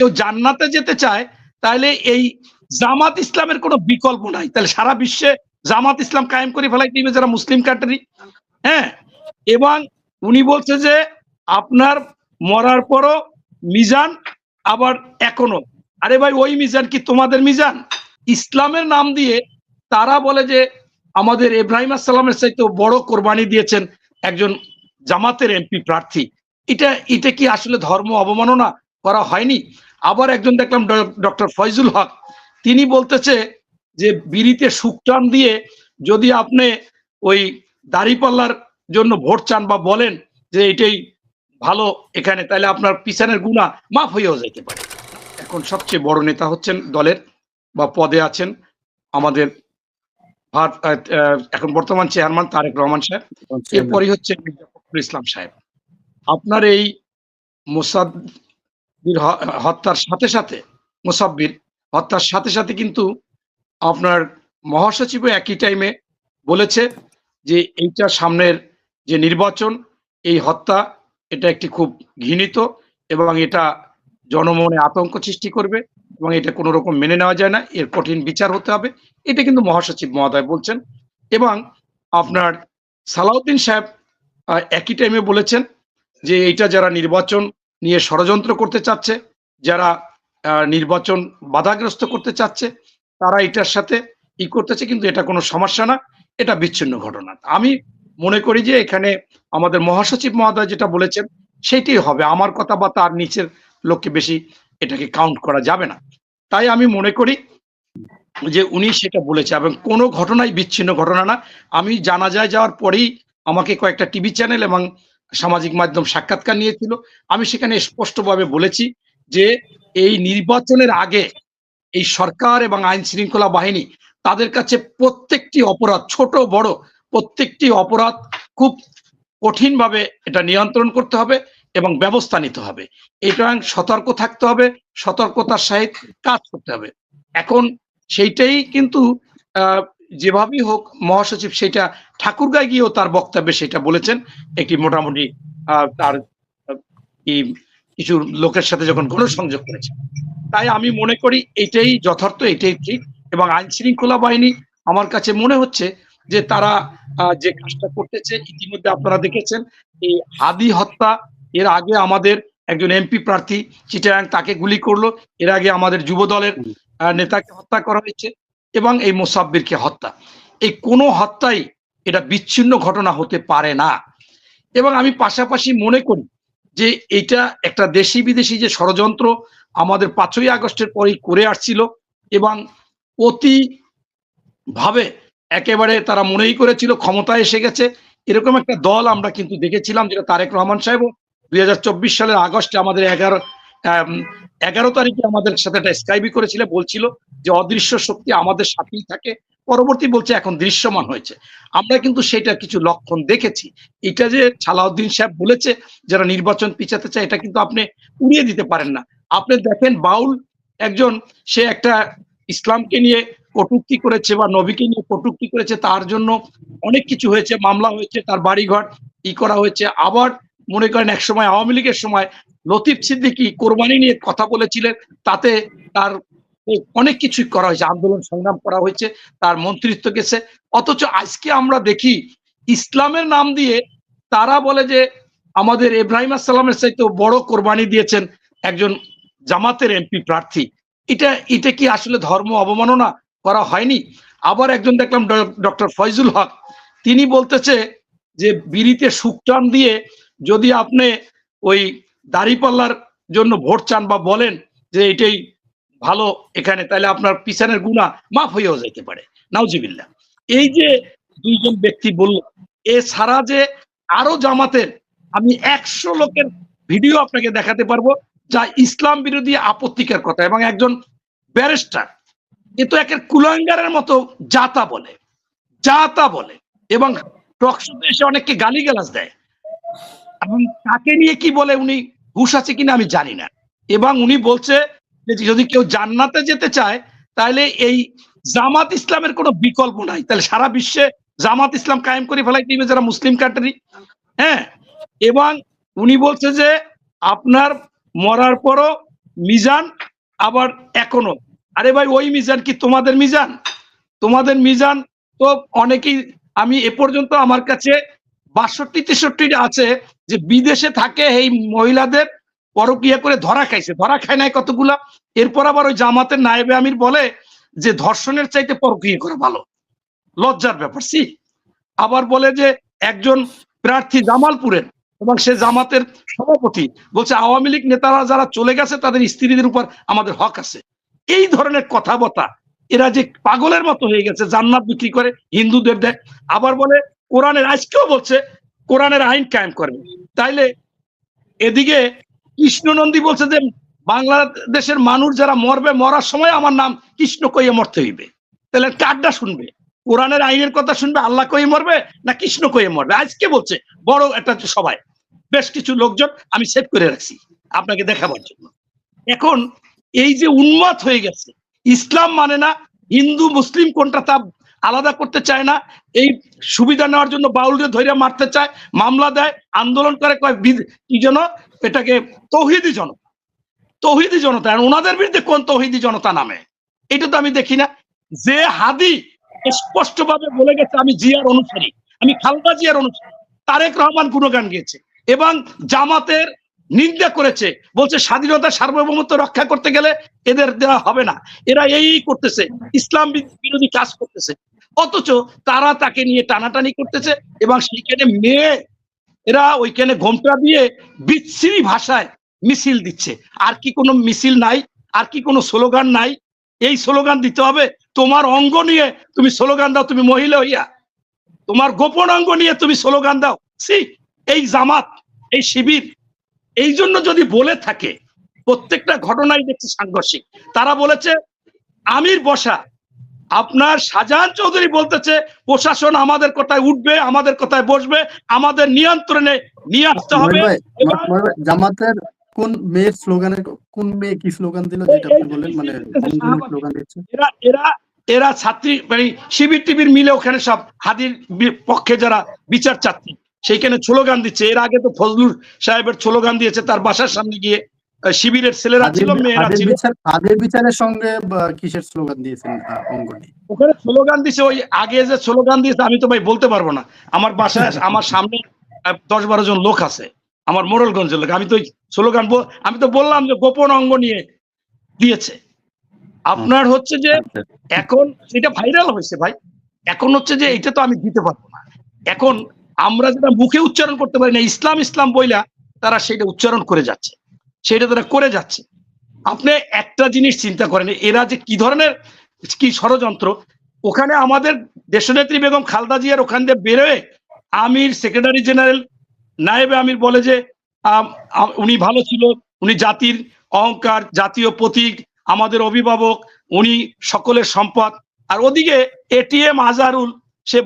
কেউ জান্নাতে যেতে চায় তাহলে এই জামাত ইসলামের কোনো বিকল্প নাই। তাহলে সারা বিশ্বে জামাত ইসলাম কায়েম করে ফেলাই দিবে যারা মুসলিম কান্ট্রি। হ্যাঁ, এবং উনি বলছে যে আপনার মরার পরও মিজান আবার এখনো। আরে ভাই, ওই মিজান কি তোমাদের মিজান? ইসলামের নাম দিয়ে তারা বলে যে আমাদের ইব্রাহিম আসসালামের চাইতে বড় কোরবানি দিয়েছেন একজন জামাতের এমপি প্রার্থী। এটা কি আসলে ধর্ম অবমাননা করা হয়নি? আবার একজন দেখলাম ডক্টর ফয়জুল হক, তিনি বলতেছে যে বিড়িতে শুকটান দিয়ে যদি আপনি ওই দাড়িপাল্লার জন্য ভোট চান বা বলেন যে এটাই ভালো এখানে, তাহলে আপনার পিছনের গুনাহ মাফ হয়েও যেতে পারে। এখন সবচেয়ে বড় নেতা হচ্ছেন দলের বা পদে আছেন আমাদের এখন বর্তমান চেয়ারম্যান তারেক রহমান সাহেব, এরপরই হচ্ছে মির্জা ফখরুল ইসলাম সাহেব। আপনার এই মুসাব্বির হত্যার সাথে কিন্তু আপনার মহাসচিব একই টাইমে বলেছে যে এইটা সামনের যে নির্বাচন, এই হত্যা এটা একটি খুব ঘৃণিত এবং এটা জনমনে আতঙ্ক সৃষ্টি করবে এবং এটা কোনো রকম মেনে নেওয়া যায় না, এর কঠিন বিচার হতে হবে। এটা কিন্তু মহাসচিব মহোদয় বলছেন। এবং আপনার সালাউদ্দিন সাহেব একই টাইমে বলেছেন যে এইটা যারা নির্বাচন নিয়ে ষড়যন্ত্র করতে চাচ্ছে, যারা নির্বাচন বাধাগ্রস্ত করতে চাচ্ছে, তারা এটার সাথে করতেছে, কিন্তু এটা কোনো সমস্যা না, এটা বিচ্ছিন্ন ঘটনা। আমি মনে করি যে এখানে আমাদের মহাসচিব মহোদয় যেটা বলেছেন সেটাই হবে। আমার কথা বা তার নিচের লোককে বেশি এটাকে কাউন্ট করা যাবে না। তাই আমি মনে করি যে উনি সেটা বলেছে এবং কোনো ঘটনাই বিচ্ছিন্ন ঘটনা না। আমি জানাজায় যাওয়ার পরেই আমাকে কয়েকটা টিভি চ্যানেল এবং সামাজিক মাধ্যম সাক্ষাৎকার নিয়েছিল। আমি সেখানে স্পষ্টভাবে বলেছি যে এই নির্বাচনের আগে এই সরকার এবং আইন শৃঙ্খলা বাহিনী তাদের কাছে প্রত্যেকটি অপরাধ, ছোট বড় প্রত্যেকটি অপরাধ খুব কঠিনভাবে এটা নিয়ন্ত্রণ করতে হবে এবং ব্যবস্থা নিতে হবে। এটা সতর্ক থাকতে হবে, সতর্কতার সহিত কাজ করতে হবে। এখন সেইটাই কিন্তু যেভাবেই হোক মহাসচিব সেটা ঠাকুরগাঁয় গিয়েও তার বক্তব্যে সেটা বলেছেন। একটি মোটামুটি তার কিছু লোকের সাথে যখন গণসংযোগ করেছে, তাই আমি মনে করি এটাই যথার্থ, এটাই ঠিক। এবং আইন শৃঙ্খলা বাহিনী আমার কাছে মনে হচ্ছে যে তারা যে কাজটা করতেছে, ইতিমধ্যে আপনারা দেখেছেন এই হাদি হত্যা, এর আগে আমাদের একজন এমপি প্রার্থী চিটাগাং তাকে গুলি করলো, এর আগে আমাদের যুব দলের নেতাকে হত্যা করা হয়েছে এবং এই মোসাব্বিরকে হত্যা। এই কোনো হত্যাই এটা বিচ্ছিন্ন ঘটনা হতে পারে না। এবং আমি পাশাপাশি মনে করি যে এটা একটা দেশি বিদেশি যে ষড়যন্ত্র আমাদের 5ই আগস্টের পরেই করে আসছিল এবং অতি ভাবে একেবারে তারা মনেই করেছিল ক্ষমতায় এসে গেছে, এরকম একটা দল আমরা কিন্তু দেখেছিলাম, যেটা তারেক রহমান সাহেব 2024 সালের আগস্টে আমাদের 11 তারিখে আমাদের সাথে একটা স্কাইবি করেছিল, বলছিল যে অদৃশ্য শক্তি আমাদের সাথেই থাকে, পরবর্তী বলছে এখন দৃশ্যমান হয়েছে। আমরা কিন্তু সেটা কিছু লক্ষণ দেখেছি। এটা যে সালাউদ্দিন সাহেব বলেছে যারা নির্বাচন পিছাতে চায়, এটা কিন্তু আপনি উড়িয়ে দিতে পারেন না। আপনি দেখেন বাউল একজন, সে একটা ইসলামকে নিয়ে কটূক্তি করেছে বা নবীকে নিয়ে কটূক্তি করেছে, তার জন্য অনেক কিছু হয়েছে, মামলা হয়েছে, তার বাড়িঘর করা হয়েছে। আবার মনে করেন এক সময় আওয়ামী লীগের সময় লতিফ সিদ্দিকী কোরবানি নিয়ে কথা বলেছিলেন, তাতে তার অনেক কিছুই করা হয়েছে, আন্দোলন সংগ্রাম করা হয়েছে, তার মন্ত্রিত্ব গেছে। অথচ আজকে আমরা দেখি ইসলামের নাম দিয়ে তারা বলে যে আমাদের ইব্রাহিম আসসালামের চাইতে বড় কোরবানি দিয়েছেন একজন জামাতের এমপি প্রার্থী। এটা কি আসলে ধর্ম অবমাননা করা হয়নি? আবার একজন দেখলাম ডক্টর ফয়জুল হক, তিনি বলতেছে যে বিড়িতে শুকটান দিয়ে যদি আপনি ওই দাড়িপাল্লার জন্য ভোট চান বা বলেন যে এটাই ভালো এখানে, তাহলে আপনার পিছনের গুনাহ মাফ হয়েও যেতে পারে। নাউজুবিল্লাহ। এই যে দুইজন ব্যক্তি বলল, এছাড়া যে আরো জামাতের আমি 100 লোকের ভিডিও আপনাকে দেখাতে পারবো যা ইসলাম বিরোধী আপত্তিকর কথা, এবং একজন ব্যারিস্টার এ তো একের কুলাঙ্গারের মতো জাতা বলে এবং টকশোতে এসে অনেককে গালিগালাজ দেয়, এবং তাকে নিয়ে কি বলে উনি হুঁশ আছে কিনা আমি জানি না। এবং উনি বলছে যে যদি কেউ জান্নাতে যেতে চায় তাহলে এই জামাত ইসলামের কোনো বিকল্প নাই। তাহলে সারা বিশ্বে জামাত ইসলাম কায়েম করে ফেলাই দিবে যারা মুসলিম কান্ট্রি। হ্যাঁ, এবং উনি বলছে যে আপনার মরার পরও মিজান আবার এখনো, আরে ভাই ওই মিজান কি তোমাদের মিজান? তোমাদের মিজান তো অনেকেই, আমি এ পর্যন্ত আমার কাছে ৬২-৬৩ আছে যে বিদেশে থাকে এই মহিলাদের পরকিয়া করে ধরা খাইছে, ধরা খায় নাই কতগুলা। এরপর আবার ওই জামাতের নায়েবে আমির বলে যে ধর্ষণের চাইতে পরকিয়া করা ভালো, লজ্জার ব্যাপার। সি আবার বলে যে একজন প্রার্থী জামালপুরের এবং সে জামাতের সভাপতি বলছে আওয়ামী লীগ নেতারা যারা চলে গেছে তাদের স্ত্রীদের উপর আমাদের হক আছে। এই ধরনের কথাবার্তা, এরা যে পাগলের মতো হয়ে গেছে, জান্নাত বিক্রি করে হিন্দুদের দেয়। আবার বলে কোরআনের, আজকেও বলছে কোরআনের আইন কায়েম করবে। তাইলে এদিকে কৃষ্ণনন্দী বলছে যে বাংলাদেশের মানুষ যারা মরবে, মরার সময় আমার নাম কৃষ্ণ কইয়ে মরতে হইবে। তাহলে কারটা শুনবে? কোরআনের আইনের কথা শুনবে আল্লাহ কইয়ে মরবে না কৃষ্ণ কইয়ে মরবে? আজকে বলছে বড় একটা সবাই, বেশ কিছু লোকজন আমি সেভ করে রাখছি আপনাকে দেখাবার জন্য। এখন এই যে উন্মাদ হয়ে গেছে, ইসলাম মানে না, হিন্দু মুসলিম কোনটা তা আলাদা করতে চায় না, এই সুবিধা নেওয়ার জন্য বাউলদের ধরে মারতে চায়, মামলা দেয়, আন্দোলন করে, কয় কি যেন এটাকে তৌহিদি জনতা, তৌহিদি জনতা। ওনাদের বিরুদ্ধে কোন তৌহিদি জনতা নামে? এটা তো আমি দেখি না। যে হাদি স্পষ্টভাবে বলে গেছে আমি জিয়ার অনুসারী, আমি খালেদা জিয়ার অনুসারী, তারেক রহমান গুণগান গিয়েছে এবং জামাতের নিন্দা করেছে, বলছে স্বাধীনতা সার্বভৌমত্ব রক্ষা করতে গেলে এদের দেওয়া হবে না, এরা এই করতেছে, ইসলাম বিরোধী কাজ করতেছে। অথচ তারা তাকে নিয়ে টানাটানি করতেছে এবং সেইখানে মেয়ে এরা ওইখানে ঘোমটা দিয়ে বিচ্ছিরি ভাষায় মিছিল দিচ্ছে। আর কি কোনো মিছিল নাই? আর কি কোনো স্লোগান নাই? এই স্লোগান দিতে হবে? তোমার অঙ্গ নিয়ে তুমি স্লোগান দাও, তুমি মহিলা হইয়া তোমার গোপন অঙ্গ নিয়ে তুমি স্লোগান দাও। এই জামাত, এই শিবির এই জন্য যদি বলে থাকে, প্রত্যেকটা ঘটনাই দেখছি সাংঘর্ষিক। তারা বলেছে আমির বসা, আপনার শাহজাহান চৌধুরী বলতেছে প্রশাসন আমাদের কথায় উঠবে, আমাদের কথায় বসবে, আমাদের নিয়ন্ত্রণে নিয়ে আসতে হবে। জামাতের কোন মেয়ের স্লোগানের, কোন মেয়ে কি স্লোগান দিল যেটা আপনি বললেন, মানে স্লোগান দিচ্ছে? এরা ছাত্রী মানে শিবির টিবির মিলে ওখানে সব হাদির পক্ষে যারা বিচার চাচ্ছি সেইখানে স্লোগান দিচ্ছে। এর আগে তো ফজলুর সাহেবের স্লোগান দিয়েছে তার বাসার সামনে গিয়ে, শিবিরের ছেলেরা ছিল, মেয়েরা ছিল। আগের বিচারের সঙ্গে কিসের স্লোগান দিয়েছেন অঙ্গটি? ওখানে স্লোগান দিয়েছে, ওই আগে যে স্লোগান দিয়েছে আমি তো ভাই বলতে পারবো না। আমার বাসায় আমার সামনে 10-12 জন লোক আছে, আমার মোড়লগঞ্জের লোক। আমি তো স্লোগান আমি তো বললাম যে গোপন অঙ্গ নিয়ে দিয়েছে। আপনার হচ্ছে যে এখন এটা ভাইরাল হয়েছে ভাই, এখন হচ্ছে যে এটা তো আমি দিতে পারবো না। এখন আমরা যেটা মুখে উচ্চারণ করতে পারি না, ইসলাম ইসলাম বইলা তারা সেটা উচ্চারণ করে যাচ্ছে, সেটা তারা করে যাচ্ছে। আপনি একটা জিনিস চিন্তা করেন, এরা যে কি ধরনের কি ষড়যন্ত্র। ওখানে আমাদের দেশনেত্রী বেগম খালেদা জিয়ার ওখান দিয়ে বেরোয় আমির, সেক্রেটারি জেনারেল, নায়েবে আমির বলে যে উনি ভালো ছিল, উনি জাতির অহংকার, জাতীয় প্রতীক, আমাদের অভিভাবক, উনি সকলের সম্পদ। আর ওদিকে এটিএম আজহারুল সে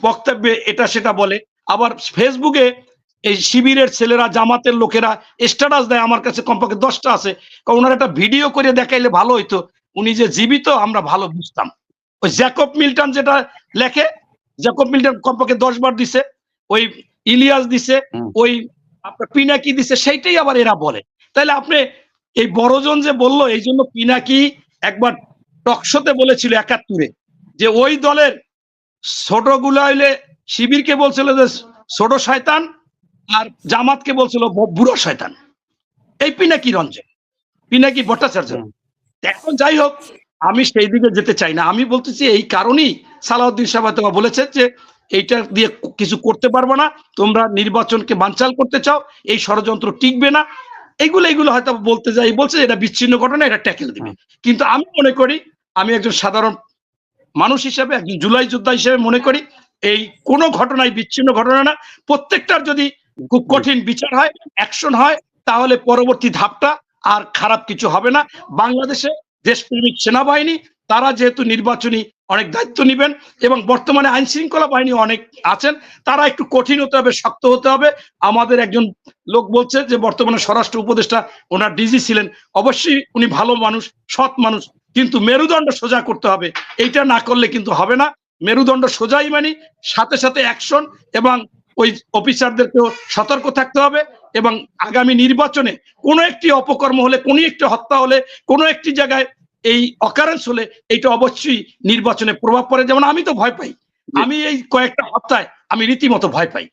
বক্তব্যে এটা সেটা বলে। আবার ফেসবুকে এই শিবিরের ছেলেরা, জামাতের লোকেরা স্ট্যাটাস দেয়, আমার কাছে কমপক্ষে 10টা আছে। কারণ ওনার একটা ভিডিও করে দেখাইলে ভালো হইতো, উনি যে জীবিত আমরা ভালো বুঝতাম। ওই জ্যাকব মিল্টন যেটা লেখে, জ্যাকব মিল্টন কমপক্ষে 10 বার দিছে, ওই ইলিয়াস দিছে, ওই আপনার পিনাকি দিছে, সেইটাই আবার এরা বলে। তাহলে আপনি এই বড়জন যে বললো, এই জন্য পিনাকি একবার টকশোতে বলেছিল 71-এ যে ওই দলের ছোটগুলা হইলে শিবিরকে বলছিল যে ছোট শয়তান, আর জামাতকে বলছিল বুড়ো শয়তান। এই পিনাকি রঞ্জন, পিনাকি ভট্টাচার্য। এখন যাই হোক, আমি সেই দিকে যেতে চাই না। আমি বলতেছি এই কারণেই সালাউদ্দিন সাহেব বলেছে যে এইটা দিয়ে কিছু করতে পারবো না, তোমরা নির্বাচনকে বানচাল করতে চাও, এই ষড়যন্ত্র টিকবে না। এইগুলো হয়তো বলতে যাই, বলছে এটা বিচ্ছিন্ন ঘটনা, এটা ট্যাকেল দিবে। কিন্তু আমি মনে করি, আমি একজন সাধারণ মানুষ হিসেবে, একজন জুলাই যোদ্ধা হিসেবে মনে করি এই কোনো ঘটনাই বিচ্ছিন্ন ঘটনা না। প্রত্যেকটার যদি খুব কঠিন বিচার হয়, অ্যাকশন হয়, তাহলে পরবর্তী ধাপটা আর খারাপ কিছু হবে না। বাংলাদেশে দেশপ্রেমিক সেনাবাহিনী তারা যেহেতু নির্বাচনী অনেক দায়িত্ব নেবেন এবং বর্তমানে আইন শৃঙ্খলা বাহিনী অনেক আছেন, তারা একটু কঠিন হতে হবে, শক্ত হতে হবে। আমাদের একজন লোক বলছে যে বর্তমানে স্বরাষ্ট্র উপদেষ্টা ওনার ডিজি ছিলেন, অবশ্যই উনি ভালো মানুষ, সৎ মানুষ, কিন্তু মেরুদণ্ড সোজা করতে হবে। এইটা না করলে কিন্তু হবে না। মেরুদণ্ড সোজাই মানে সাথে সাথে অ্যাকশন, এবং ওই অফিসারদেরকেও সতর্ক থাকতে হবে এবং আগামী নির্বাচনে কোনো একটি অপকর্ম হলে, কোনো একটি হত্যা হলে, কোনো একটি জায়গায় এই অকারেন্স হলে এটা অবশ্যই নির্বাচনে প্রভাব পড়ে। যেমন আমি তো ভয় পাই, আমি এই কয়েকটা হত্যায় আমি রীতিমতো ভয় পাই।